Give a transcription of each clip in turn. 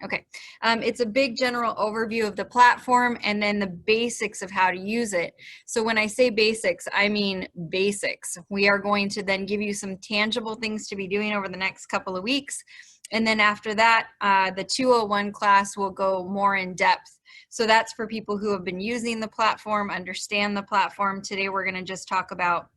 Okay. It's a big general overview of the platform and then the basics of how to use it. So when I say basics, I mean basics. We are going to then give you some tangible things to be doing over the next couple of weeks. And then after that, the 201 class will go more in depth. So that's for people who have been using the platform, understand the platform. Today, we're going to just talk about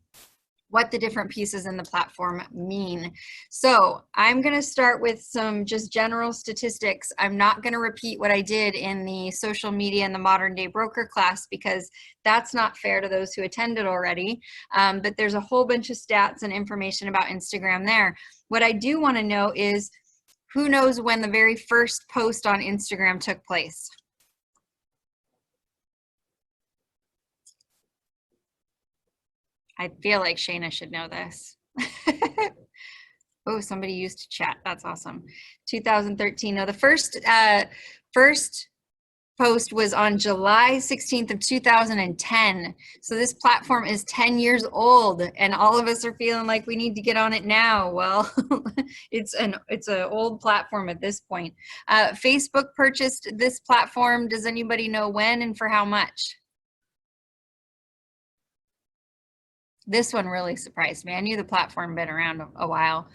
what the different pieces in the platform mean. So I'm going to start with some just general statistics. I'm not going to repeat what I did in the social media and the modern day broker class because that's not fair to those who attended already. But there's a whole bunch of stats and information about Instagram there. What I do want to know is who knows when the very first post on Instagram took place? I feel like Shayna should know this. Oh, somebody used chat. That's awesome. 2013. No, the first post was on July 16th of 2010. So this platform is 10 years old and all of us are feeling like we need to get on it now. Well, it's an old platform at this point. Facebook purchased this platform. Does anybody know when and for how much? This one really surprised me. I knew the platform had been around a while,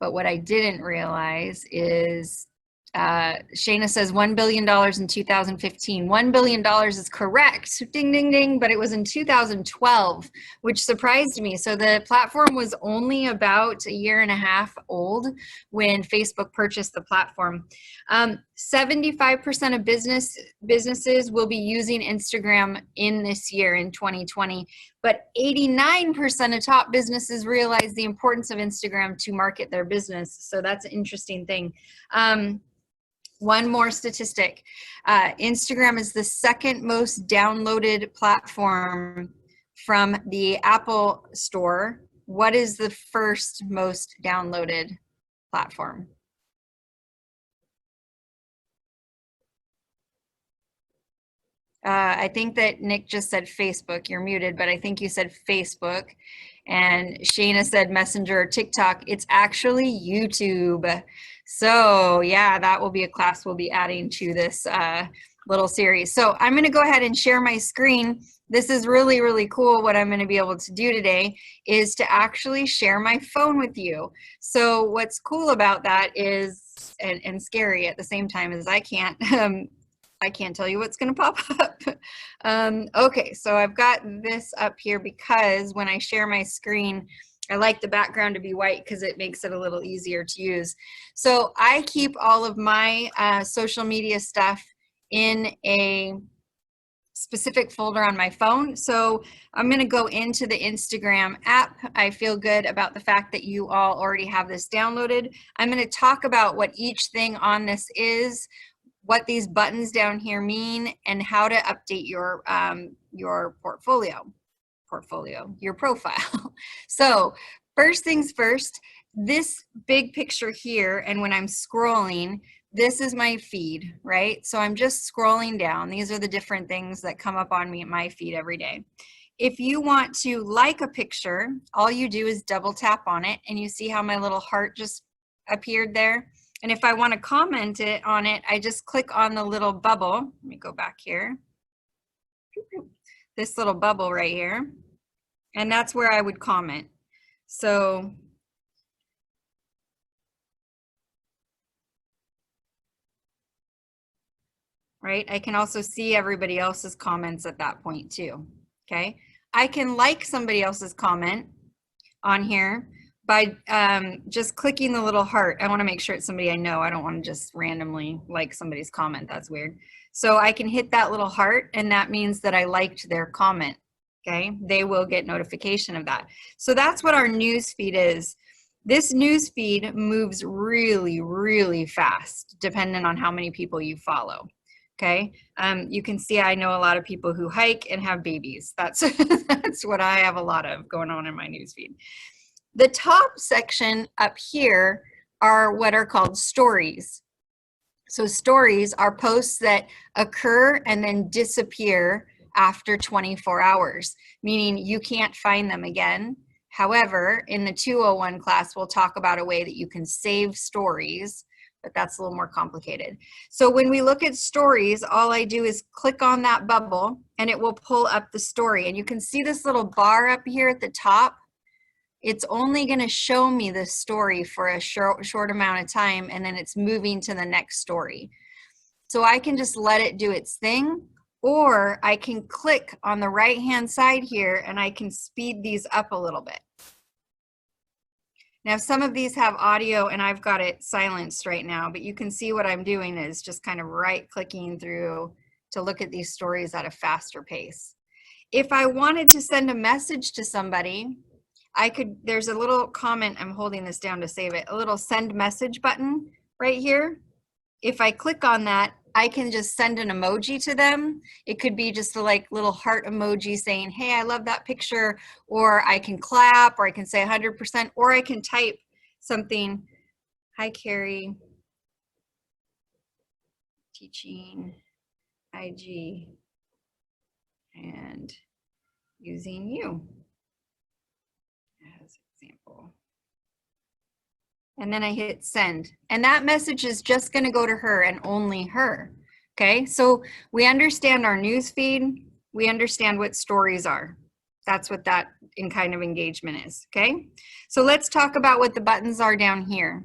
but what I didn't realize is Shayna says $1 billion in 2015. $1 billion is correct, ding, ding, ding, but it was in 2012, which surprised me. So the platform was only about a year and a half old when Facebook purchased the platform. 75% of businesses will be using Instagram in this year, in 2020, but 89% of top businesses realize the importance of Instagram to market their business. So that's an interesting thing. One more statistic. Instagram is the second most downloaded platform from the Apple Store. What is the first most downloaded platform? I think that Nick just said Facebook. You're muted, but I think you said Facebook. And Shayna said Messenger or TikTok. It's actually YouTube. So yeah, that will be a class we'll be adding to this little series. So I'm going to go ahead and share my screen. This is really, really cool. What I'm going to be able to do today is to actually share my phone with you. So what's cool about that is, and scary at the same time, is I can't tell you what's going to pop up. Okay, so I've got this up here because when I share my screen, I like the background to be white because it makes it a little easier to use. So I keep all of my social media stuff in a specific folder on my phone. So I'm going to go into the Instagram app. I feel good about the fact that you all already have this downloaded. I'm going to talk about what each thing on this is, what these buttons down here mean, and how to update your your profile. So first things first, this big picture here, and when I'm scrolling, this is my feed, right? So I'm just scrolling down. These are the different things that come up on my feed every day. If you want to like a picture, all you do is double tap on it, and you see how my little heart just appeared there. And if I want to comment on it, I just click on the little bubble. Let me go back here. This little bubble right here. And that's where I would comment. So right, I can also see everybody else's comments at that point too. Okay, I can like somebody else's comment on here by just clicking the little heart. I want to make sure it's somebody I know. I don't want to just randomly like somebody's comment. That's weird. So I can hit that little heart, and that means that I liked their comment. Okay, they will get notification of that. So that's what our news feed is. This news feed moves really, really fast, depending on how many people you follow. Okay, you can see I know a lot of people who hike and have babies. That's that's what I have a lot of going on in my news feed. The top section up here are what are called stories. So stories are posts that occur and then disappear after 24 hours, meaning you can't find them again. However, in the 201 class, we'll talk about a way that you can save stories but that's a little more complicated. So when we look at stories, all I do is click on that bubble and it will pull up the story. And you can see this little bar up here at the top. It's only going to show me the story for a short amount of time, and then it's moving to the next story. So I can just let it do its thing, or I can click on the right-hand side here and I can speed these up a little bit. Now, some of these have audio and I've got it silenced right now, but you can see what I'm doing is just kind of right-clicking through to look at these stories at a faster pace. If I wanted to send a message to somebody, I could, there's a little comment, I'm holding this down to save it, a little send message button right here. If I click on that, I can just send an emoji to them. It could be just a like little heart emoji saying, hey, I love that picture, or I can clap, or I can say 100%, or I can type something. Hi, Carrie. Teaching IG and using you as example. And then I hit send. And that message is just going to go to her and only her. Okay, so we understand our news feed. We understand what stories are. That's what that kind of engagement is. Okay, so let's talk about what the buttons are down here.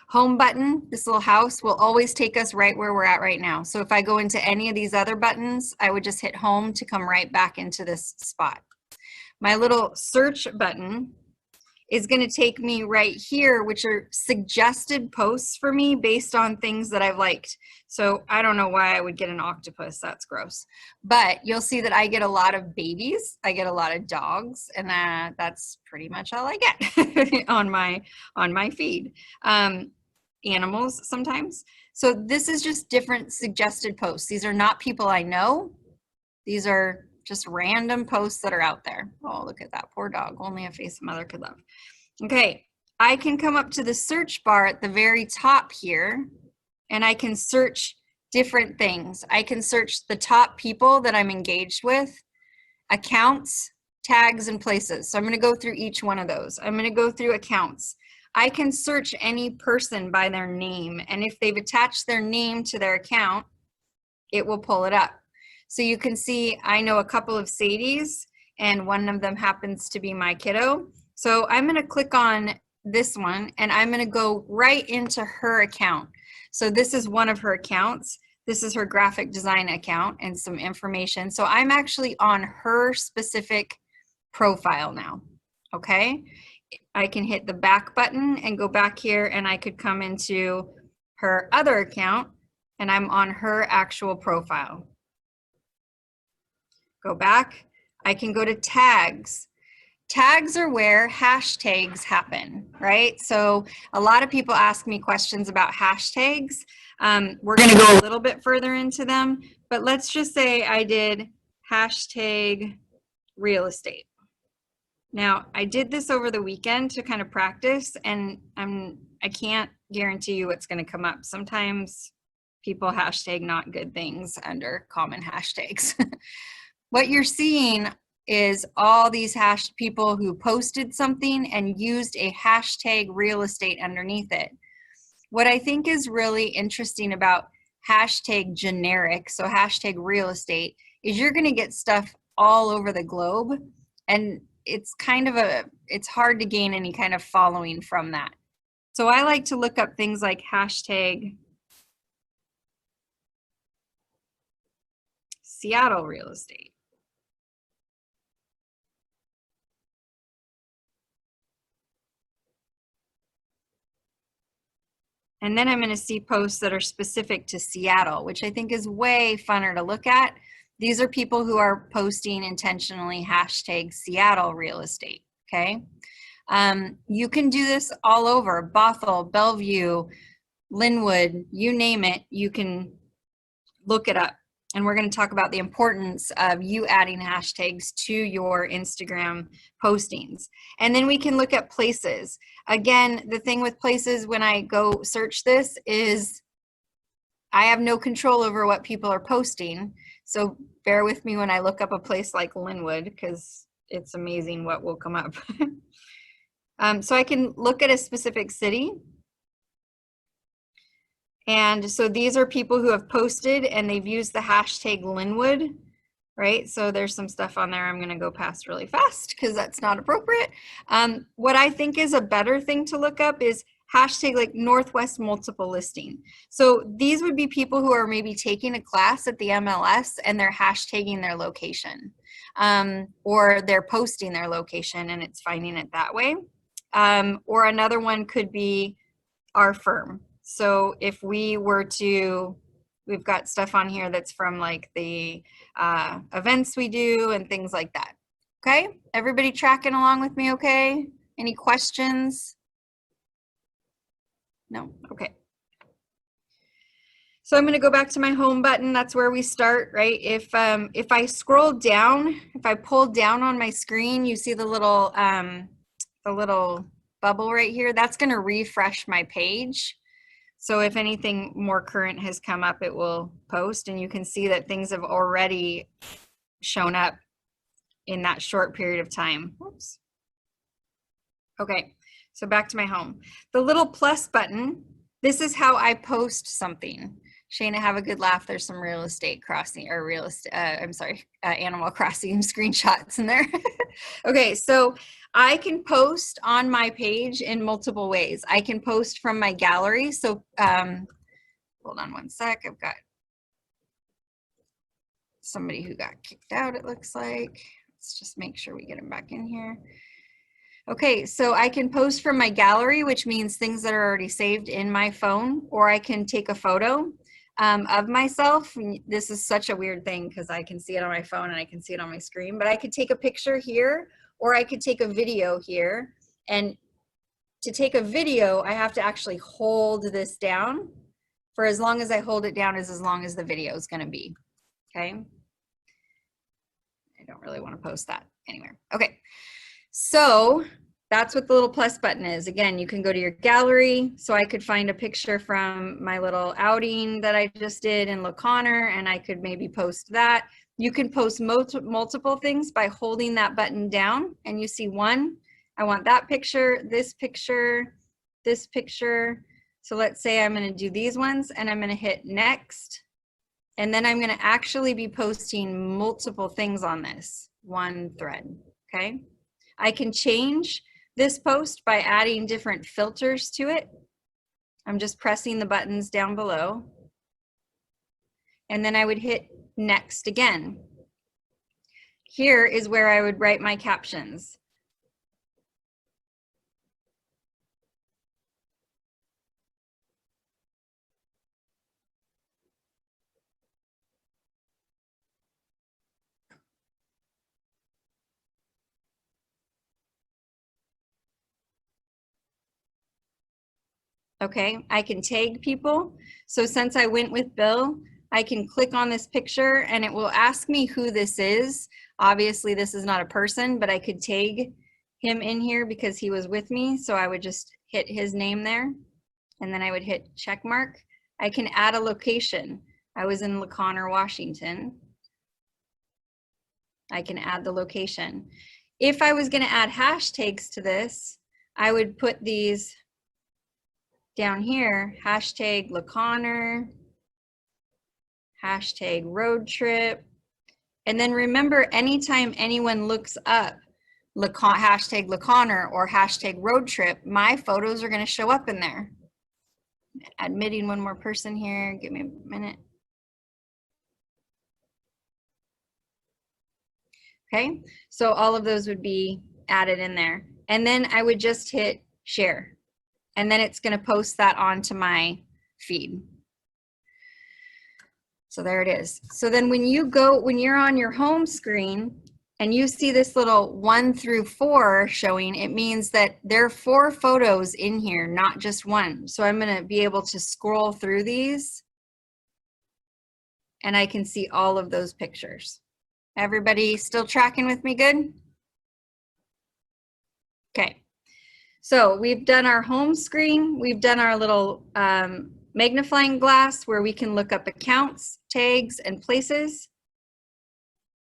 Home button, this little house, will always take us right where we're at right now. So if I go into any of these other buttons, I would just hit home to come right back into this spot. My little search button is going to take me right here, which are suggested posts for me based on things that I've liked. So I don't know why I would get an octopus, that's gross. But you'll see that I get a lot of babies, I get a lot of dogs, and that's pretty much all I get on my feed. Animals sometimes. So this is just different suggested posts. These are not people I know. These are just random posts that are out there. Oh, look at that poor dog. Only a face a mother could love. Okay, I can come up to the search bar at the very top here, and I can search different things. I can search the top people that I'm engaged with, accounts, tags, and places. So I'm going to go through each one of those. I'm going to go through accounts. I can search any person by their name, and if they've attached their name to their account, it will pull it up. So you can see I know a couple of Sadies, and one of them happens to be my kiddo. So I'm going to click on this one, and I'm going to go right into her account. So this is one of her accounts. This is her graphic design account and some information. So I'm actually on her specific profile now, okay? I can hit the back button and go back here, and I could come into her other account, and I'm on her actual profile. Go back. I can go to tags. Tags are where hashtags happen, right? So a lot of people ask me questions about hashtags. We're going to go a little bit further into them, but let's just say I did hashtag real estate. Now, I did this over the weekend to kind of practice, and I can't guarantee you what's going to come up. Sometimes people hashtag not good things under common hashtags. What you're seeing is all these people who posted something and used a hashtag real estate underneath it. What I think is really interesting about hashtag generic, so hashtag real estate, is you're going to get stuff all over the globe, and it's kind of it's hard to gain any kind of following from that. So I like to look up things like hashtag Seattle real estate. And then I'm going to see posts that are specific to Seattle, which I think is way funner to look at. These are people who are posting intentionally hashtag Seattle real estate, okay? You can do this all over, Bothell, Bellevue, Linwood, you name it, you can look it up. And we're going to talk about the importance of you adding hashtags to your Instagram postings. And then we can look at places. Again, the thing with places when I go search this is I have no control over what people are posting. So bear with me when I look up a place like Linwood, because it's amazing what will come up. So I can look at a specific city. And so these are people who have posted and they've used the hashtag Linwood, right? So there's some stuff on there I'm going to go past really fast because that's not appropriate. What I think is a better thing to look up is hashtag like Northwest Multiple Listing. So these would be people who are maybe taking a class at the MLS and they're hashtagging their location, or they're posting their location and it's finding it that way. Or another one could be our firm. So if we were to, we've got stuff on here that's from like the events we do and things like that. Okay, everybody tracking along with me okay? Any questions? No, okay. So I'm going to go back to my home button. That's where we start, right? If I scroll down, if I pull down on my screen, you see the little bubble right here. That's going to refresh my page. So if anything more current has come up, it will post, and you can see that things have already shown up in that short period of time. Whoops. Okay, so back to my home. The little plus button, this is how I post something. Shayna, have a good laugh. There's some real estate crossing, or Animal Crossing screenshots in there. Okay, so I can post on my page in multiple ways. I can post from my gallery. So hold on one sec. I've got somebody who got kicked out, it looks like. Let's just make sure we get him back in here. Okay, so I can post from my gallery, which means things that are already saved in my phone, or I can take a photo of myself. This is such a weird thing because I can see it on my phone and I can see it on my screen, but I could take a picture here, or I could take a video here. And to take a video, I have to actually hold this down. For as long as I hold it down is as long as the video is going to be. Okay. I don't really want to post that anywhere. Okay. So that's what the little plus button is. Again, you can go to your gallery. So I could find a picture from my little outing that I just did in La Conner, and I could maybe post that. You can post multiple things by holding that button down, and you see one. I want that picture, this picture, this picture. So let's say I'm going to do these ones, and I'm going to hit next. And then I'm going to actually be posting multiple things on this one thread. Okay. I can change this post by adding different filters to it. I'm just pressing the buttons down below. And then I would hit next again. Here is where I would write my captions. Okay, I can tag people. So since I went with Bill, I can click on this picture and it will ask me who this is. Obviously this is not a person, but I could tag him in here because he was with me. So I would just hit his name there and then I would hit check mark. I can add a location. I was in La Conner, Washington. I can add the location. If I was going to add hashtags to this, I would put these down here, hashtag La Conner, hashtag road trip. And then remember, anytime anyone looks up hashtag La Conner or hashtag road trip, my photos are going to show up in there. Admitting one more person here. Give me a minute. Okay, so all of those would be added in there. And then I would just hit share. And then it's going to post that onto my feed. So there it is. So then when you're on your home screen and you see this little 1 through 4 showing, it means that there are 4 photos in here, not just one. So I'm going to be able to scroll through these and I can see all of those pictures. Everybody still tracking with me good? Okay. So we've done our home screen. We've done our little magnifying glass where we can look up accounts, tags, and places.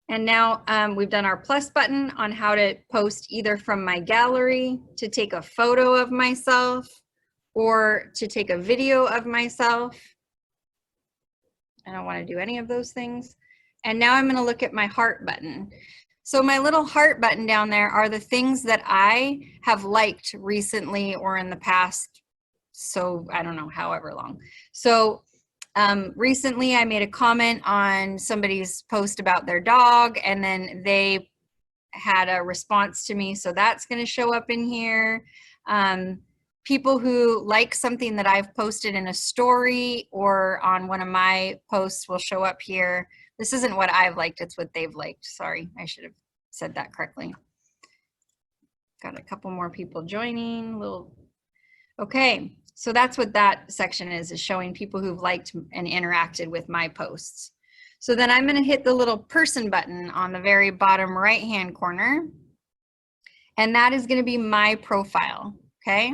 And now we've done our plus button on how to post either from my gallery to take a photo of myself, or to take a video of myself. I don't want to do any of those things. And now I'm going to look at my heart button. So my little heart button down there are the things that I have liked recently or in the past. So I don't know, however long. So recently I made a comment on somebody's post about their dog, and then they had a response to me. So that's going to show up in here. People who like something that I've posted in a story or on one of my posts will show up here. This isn't what I've liked, it's what they've liked. Sorry, I should have said that correctly. Got a couple more people joining. Okay, so that's what that section is showing people who've liked and interacted with my posts. So then I'm going to hit the little person button on the very bottom right-hand corner, and that is going to be my profile, okay?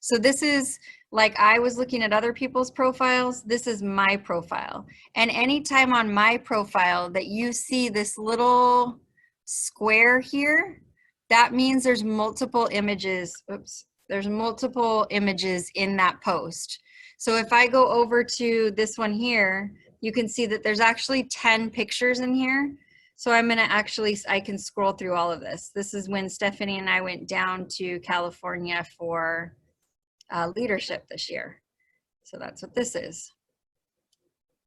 So this is like I was looking at other people's profiles, this is my profile. And anytime on my profile that you see this little square here, that means there's multiple images, there's multiple images in that post. So if I go over to this one here, you can see that there's actually 10 pictures in here. So I'm gonna actually, I can scroll through all of this. This is when Stephanie and I went down to California for leadership this year. So that's what this is.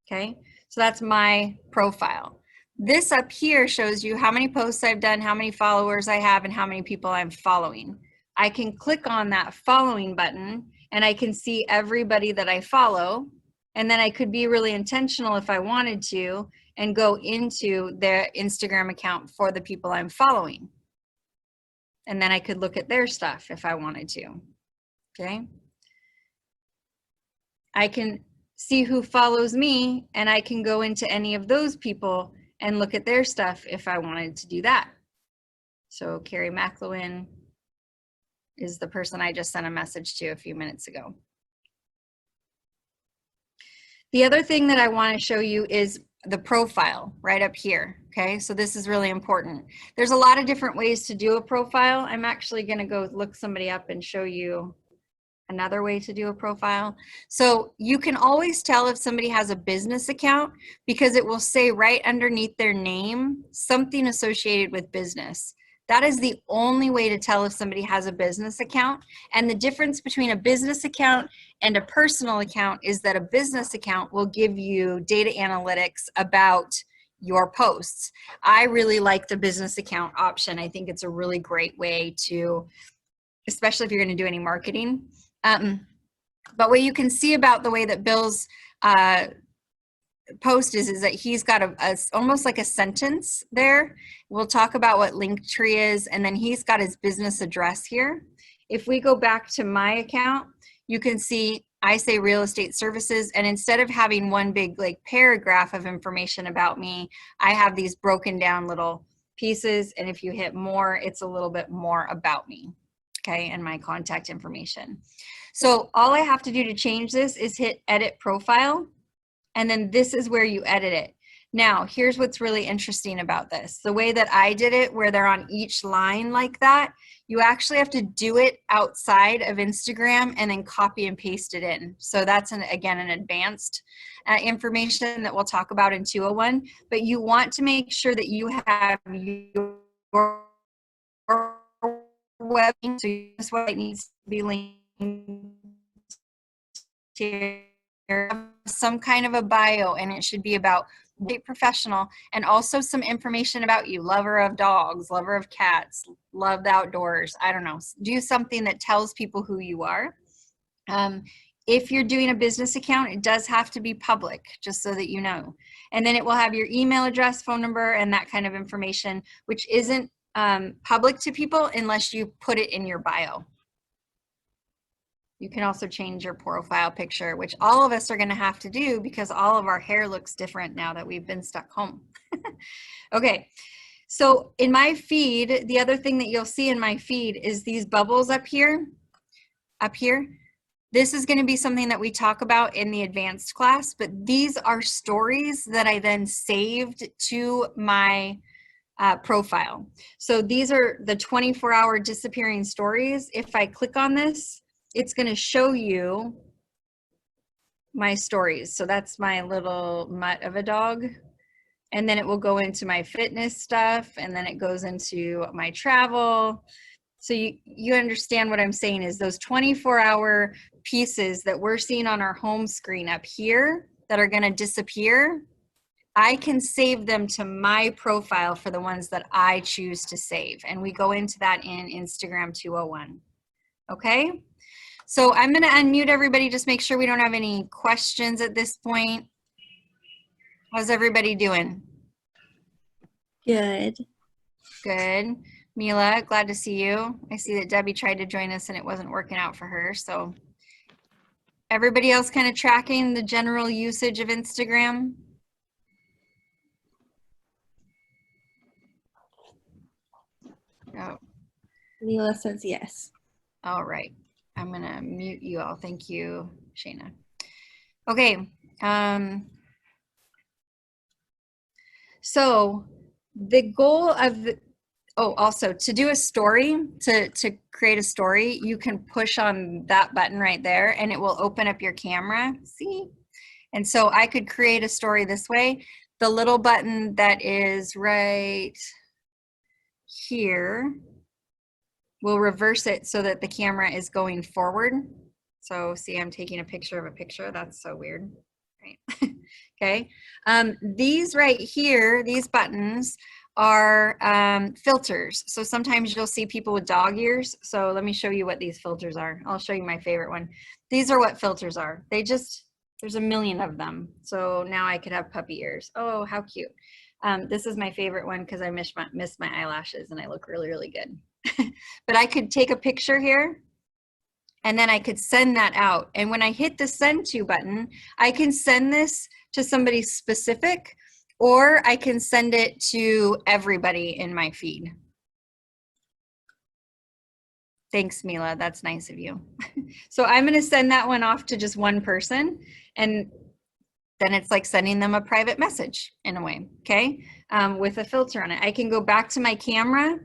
Okay, so that's my profile. This up here shows you how many posts I've done, how many followers I have, and how many people I'm following. I can click on that following button and I can see everybody that I follow. And then I could be really intentional if I wanted to and go into their Instagram account for the people I'm following. And then I could look at their stuff if I wanted to. Okay. I can see who follows me, and I can go into any of those people and look at their stuff if I wanted to do that. So Carrie McLuhan is the person I just sent a message to a few minutes ago. The other thing that I want to show you is the profile right up here. Okay, so this is really important. There's a lot of different ways to do a profile. I'm actually going to go look somebody up and show you another way to do a profile. So you can always tell if somebody has a business account because it will say right underneath their name something associated with business. That is the only way to tell if somebody has a business account. And the difference between a business account and a personal account is that a business account will give you data analytics about your posts. I really like the business account option. I think it's a really great way to, especially if you're going to do any marketing. But what you can see about the way that Bill's post is that he's got almost like a sentence there. We'll talk about what Linktree is, and then he's got his business address here. If we go back to my account, you can see I say real estate services, and instead of having one big like paragraph of information about me, I have these broken down little pieces, and if you hit more, it's a little bit more about me. Okay, and my contact information. So all I have to do to change this is hit edit profile, and then this is where you edit it. Now, here's what's really interesting about this. The way that I did it, where they're on each line like that, you actually have to do it outside of Instagram and then copy and paste it in. So that's, again, an advanced information that we'll talk about in 201, but you want to make sure that you have your web, so this website needs to be linked to some kind of a bio, and it should be about professional and also some information about you, lover of dogs, lover of cats, love the outdoors. I don't know, do something that tells people who you are. If you're doing a business account, it does have to be public, just so that you know. And then it will have your email address, phone number, and that kind of information, which isn't public to people unless you put it in your bio. You can also change your profile picture, which all of us are going to have to do because all of our hair looks different now that we've been stuck home. Okay, so in my feed, the other thing that you'll see in my feed is these bubbles up here. This is going to be something that we talk about in the advanced class, but these are stories that I then saved to my profile. So these are the 24-hour disappearing stories. If I click on this, it's going to show you my stories. So that's my little mutt of a dog. And then it will go into my fitness stuff, and then it goes into my travel. So you understand what I'm saying is those 24-hour pieces that we're seeing on our home screen up here that are going to disappear, I can save them to my profile for the ones that I choose to save. And we go into that in Instagram 201. Okay? So I'm going to unmute everybody. Just make sure we don't have any questions at this point. How's everybody doing? Good. Good. Mila, glad to see you. I see that Debbie tried to join us and it wasn't working out for her. So everybody else kind of tracking the general usage of Instagram? Oh. Mila says yes. All right. I'm going to mute you all. Thank you, Shayna. Okay. So the goal of the, oh, also to do a story, to create a story, you can push on that button right there and it will open up your camera. See? And so I could create a story this way. The little button that is right here will reverse it so that the camera is going forward. So see, I'm taking a picture of a picture. That's so weird, right? Okay. These right here, these buttons are filters. So sometimes you'll see people with dog ears. So let me show you what these filters are. I'll show you my favorite one. These are what filters are. They just, there's a million of them. So now I could have puppy ears. Oh, how cute. This is my favorite one because I miss my eyelashes and I look really, really good. But I could take a picture here and then I could send that out. And when I hit the send to button, I can send this to somebody specific, or I can send it to everybody in my feed. Thanks, Mila. That's nice of you. So I'm going to send that one off to just one person, and then it's like sending them a private message in a way, okay? With a filter on it. I can go back to my camera,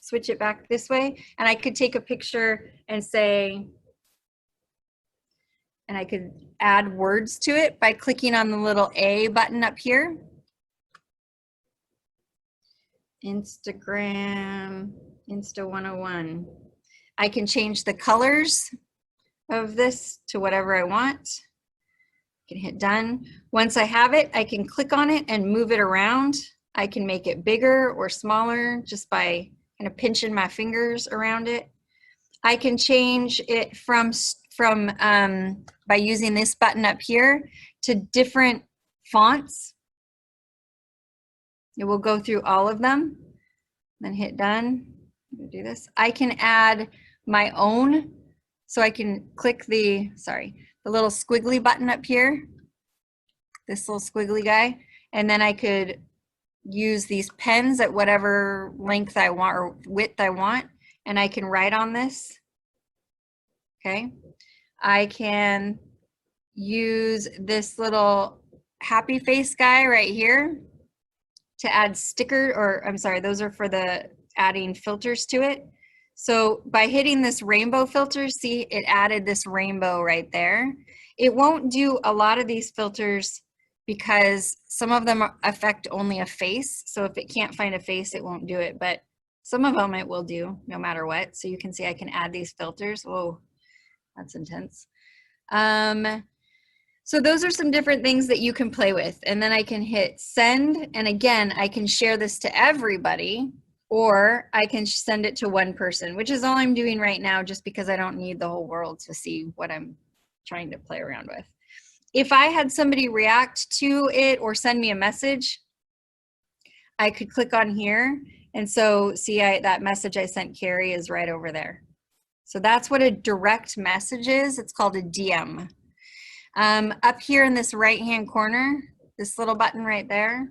switch it back this way, and I could take a picture and say, and I could add words to it by clicking on the little A button up here. Instagram, Insta 101. I can change the colors of this to whatever I want. I can hit done. Once I have it, I can click on it and move it around. I can make it bigger or smaller just by kind of pinching my fingers around it. I can change it from by using this button up here to different fonts. It will go through all of them, then hit done. Do this. I can add my own, so I can click the little squiggly button up here, this little squiggly guy, and then I could use these pens at whatever length I want or width I want, and I can write on this. Okay. I can use this little happy face guy right here to add sticker, or I'm sorry, those are for the adding filters to it. So by hitting this rainbow filter, see, it added this rainbow right there. It won't do a lot of these filters because some of them affect only a face. So if it can't find a face, it won't do it. But some of them it will do no matter what. So you can see I can add these filters. Whoa, that's intense. So those are some different things that you can play with. And then I can hit send. And again, I can share this to everybody, or I can send it to one person, which is all I'm doing right now just because I don't need the whole world to see what I'm trying to play around with. If I had somebody react to it or send me a message, I could click on here. And so see, that message I sent Carrie is right over there. So that's what a direct message is. It's called a DM. Up here in this right-hand corner, this little button right there,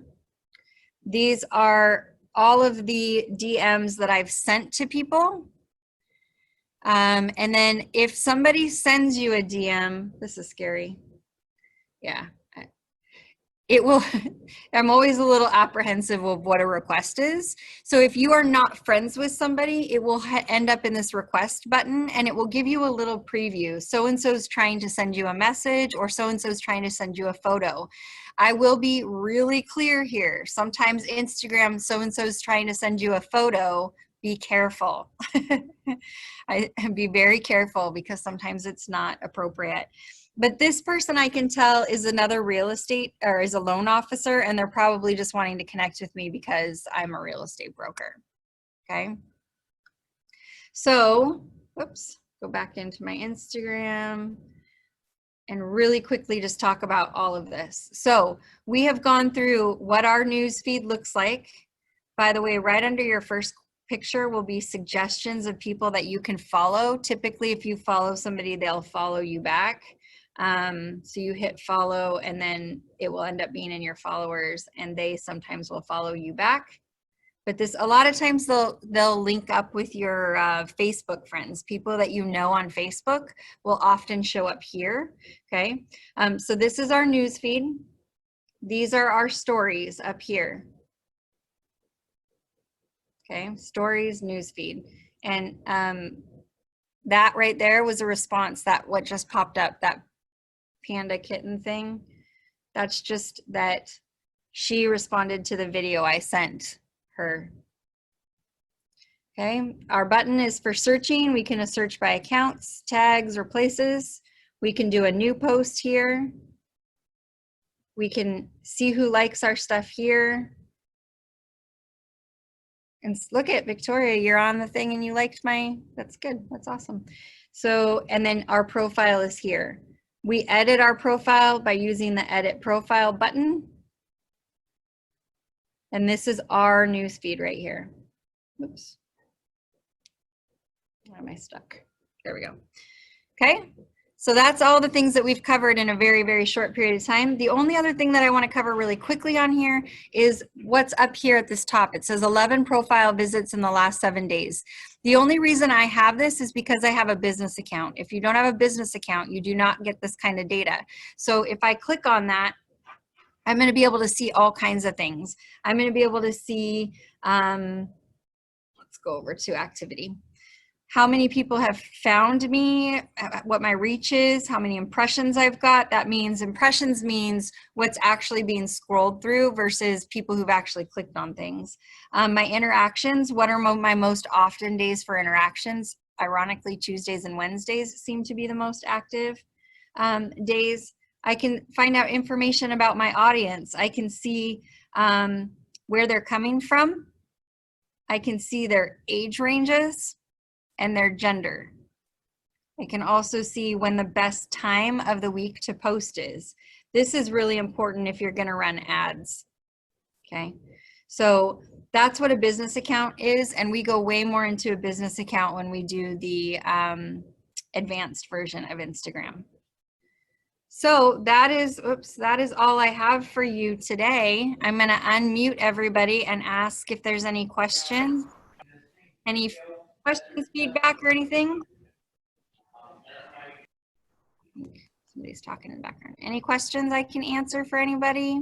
these are all of the DMs that I've sent to people. And then if somebody sends you a DM, this is scary. Yeah. it will, I'm always a little apprehensive of what a request is. So if you are not friends with somebody, it will end up in this request button and it will give you a little preview. So-and-so's trying to send you a message or so-and-so's trying to send you a photo. I will be really clear here. Sometimes Instagram, so-and-so's trying to send you a photo. Be careful. Be very careful because sometimes it's not appropriate. But this person I can tell is another real estate or is a loan officer, and they're probably just wanting to connect with me because I'm a real estate broker. Okay. So, whoops, go back into my Instagram and really quickly just talk about all of this. So we have gone through what our news feed looks like. By the way, right under your first picture will be suggestions of people that you can follow. Typically, if you follow somebody, they'll follow you back. So you hit follow and then it will end up being in your followers and they sometimes will follow you back. But this, a lot of times they'll link up with your Facebook friends. People that you know on Facebook will often show up here, okay? So this is our news feed. These are our stories up here. Okay, stories, news feed. And that right there was a response that what just popped up, that panda kitten thing. That's just that she responded to the video I sent her. Okay, our button is for searching. We can search by accounts, tags, or places. We can do a new post here. We can see who likes our stuff here. And look at Victoria, you're on the thing and you liked my, that's good, that's awesome. So, and then our profile is here. We edit our profile by using the edit profile button. And this is our news feed right here. Oops. Why am I stuck? There we go. Okay. So that's all the things that we've covered in a very, very short period of time. The only other thing that I want to cover really quickly on here is what's up here at this top. It says 11 profile visits in the last 7 days. The only reason I have this is because I have a business account. If you don't have a business account, you do not get this kind of data. So if I click on that, I'm going to be able to see all kinds of things. I'm going to be able to see, let's go over to activity. How many people have found me, what my reach is, how many impressions I've got. That means impressions means what's actually being scrolled through versus people who've actually clicked on things. My interactions, what are my most often days for interactions? Ironically, Tuesdays and Wednesdays seem to be the most active days. I can find out information about my audience. I can see where they're coming from. I can see their age ranges and their gender. I can also see when the best time of the week to post is. This is really important if you're gonna run ads, okay? So that's what a business account is, and we go way more into a business account when we do the advanced version of Instagram. So that is, oops, that is all I have for you today. I'm gonna unmute everybody and ask if there's any questions. Any questions, feedback, or anything? Somebody's talking in the background. Any questions I can answer for anybody?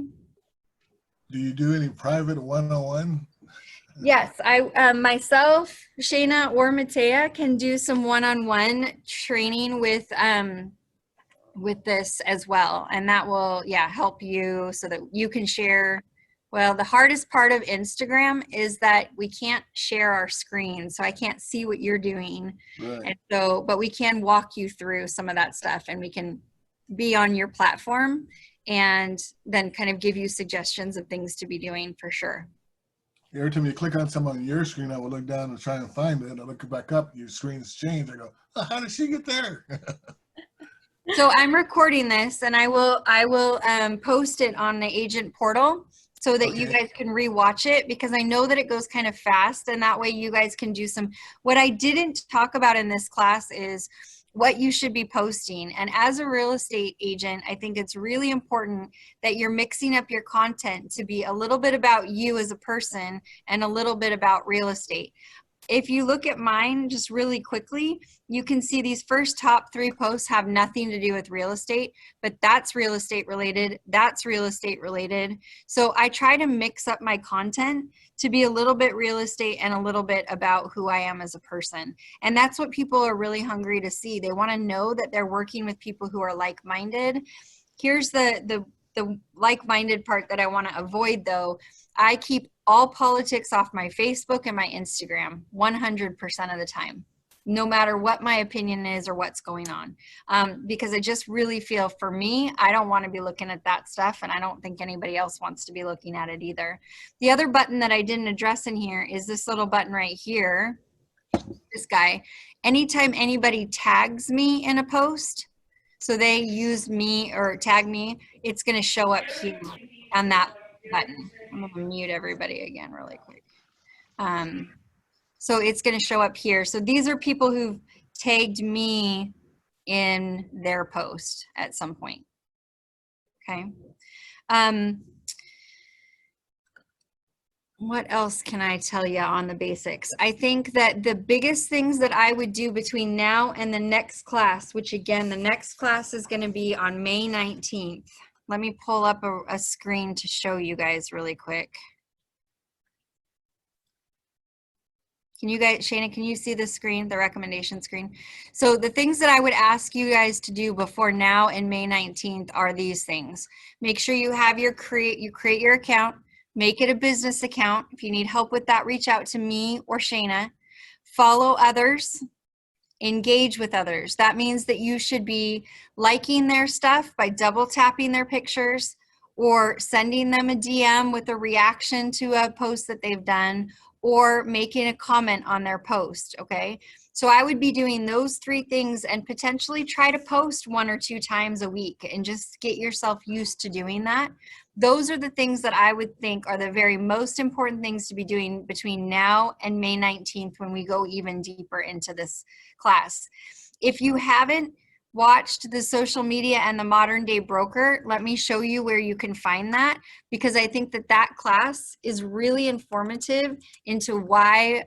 Do you do any private one-on-one? Yes, I myself, Shayna, or Matea can do some one-on-one training with this as well, and that will, yeah, help you so that you can share. Well, the hardest part of Instagram is that we can't share our screen, so I can't see what you're doing. Right. And so, but we can walk you through some of that stuff, and we can be on your platform and then kind of give you suggestions of things to be doing for sure. Every time you click on someone on your screen, I will look down and try and find it. I look back up, your screen's changed. I go, oh, how did she get there? So I'm recording this, and I will post it on the agent portal so that you guys can rewatch it, because I know that it goes kind of fast, and that way you guys can do some. What I didn't talk about in this class is what you should be posting. And as a real estate agent, I think it's really important that you're mixing up your content to be a little bit about you as a person and a little bit about real estate. if you look at mine just really quickly, you can see these first top 3 posts have nothing to do with real estate, but that's real estate related. That's real estate related. So I try to mix up my content to be a little bit real estate and a little bit about who I am as a person. And that's what people are really hungry to see. They want to know that they're working with people who are like-minded. Here's the like-minded part that I want to avoid though. I keep all politics off my Facebook and my Instagram 100% of the time, no matter what my opinion is or what's going on. Because I just really feel, for me, I don't want to be looking at that stuff, and I don't think anybody else wants to be looking at it either. The other button that I didn't address in here is this little button right here, this guy. Anytime anybody tags me in a post, so they use me or tag me, it's going to show up here on that button. I'm going to mute everybody again really quick. So it's going to show up here. So these are people who've tagged me in their post at some point. Okay. What else can I tell you on the basics? I think that the biggest things that I would do between now and the next class, which again, the next class is going to be on May 19th. Let me pull up a screen to show you guys really quick. Can you guys, Shana, can you see the screen, the recommendation screen? So the things that I would ask you guys to do before now and May 19th are these things. Make sure you have your create your account, make it a business account. If you need help with that, reach out to me or Shana. Follow others. Engage with others. That means that you should be liking their stuff by double tapping their pictures or sending them a DM with a reaction to a post that they've done or making a comment on their post, okay? So I would be doing those 3 things and potentially try to post 1 or 2 times a week and just get yourself used to doing that. Those are the things that I would think are the very most important things to be doing between now and May 19th when we go even deeper into this class. If you haven't watched the Social Media and the Modern Day Broker, let me show you where you can find that, because I think that that class is really informative into why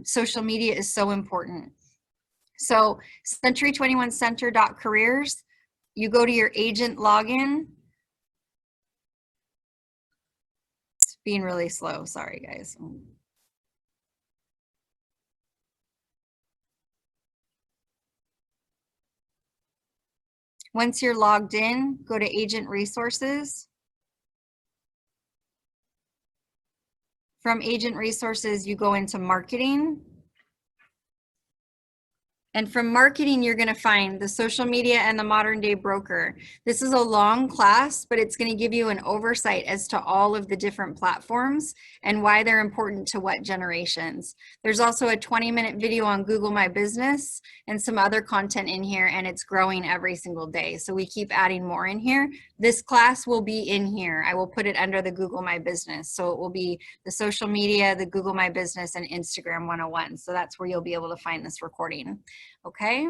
social media is so important. So century21center.careers, you go to your agent login. It's being really slow, sorry guys. Once you're logged in, go to Agent Resources. From Agent Resources, you go into Marketing. And from marketing, you're going to find the Social Media and the Modern Day Broker. This is a long class, but it's going to give you an oversight as to all of the different platforms and why they're important to what generations. There's also a 20-minute video on Google My Business and some other content in here, and it's growing every single day. So we keep adding more in here. This class will be in here. I will put it under the Google My Business. So it will be the social media, the Google My Business, and Instagram 101. So that's where you'll be able to find this recording. Okay.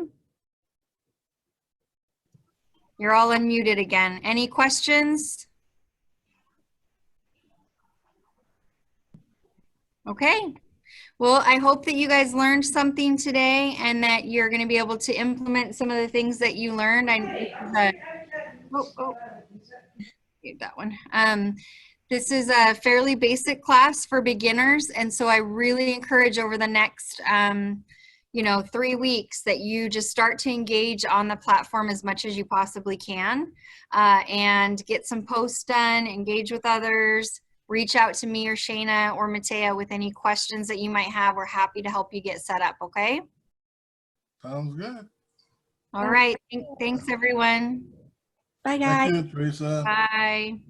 You're all unmuted again. Any questions? Okay. Well, I hope that you guys learned something today and that you're going to be able to implement some of the things that you learned. That one. This is a fairly basic class for beginners, and so I really encourage over the next 3 weeks that you just start to engage on the platform as much as you possibly can, and get some posts done, engage with others, reach out to me or Shana or Matea with any questions that you might have. We're happy to help you get set up, okay? Sounds good. All right. Thanks, everyone. Bye, guys. Thank you, Teresa. Bye.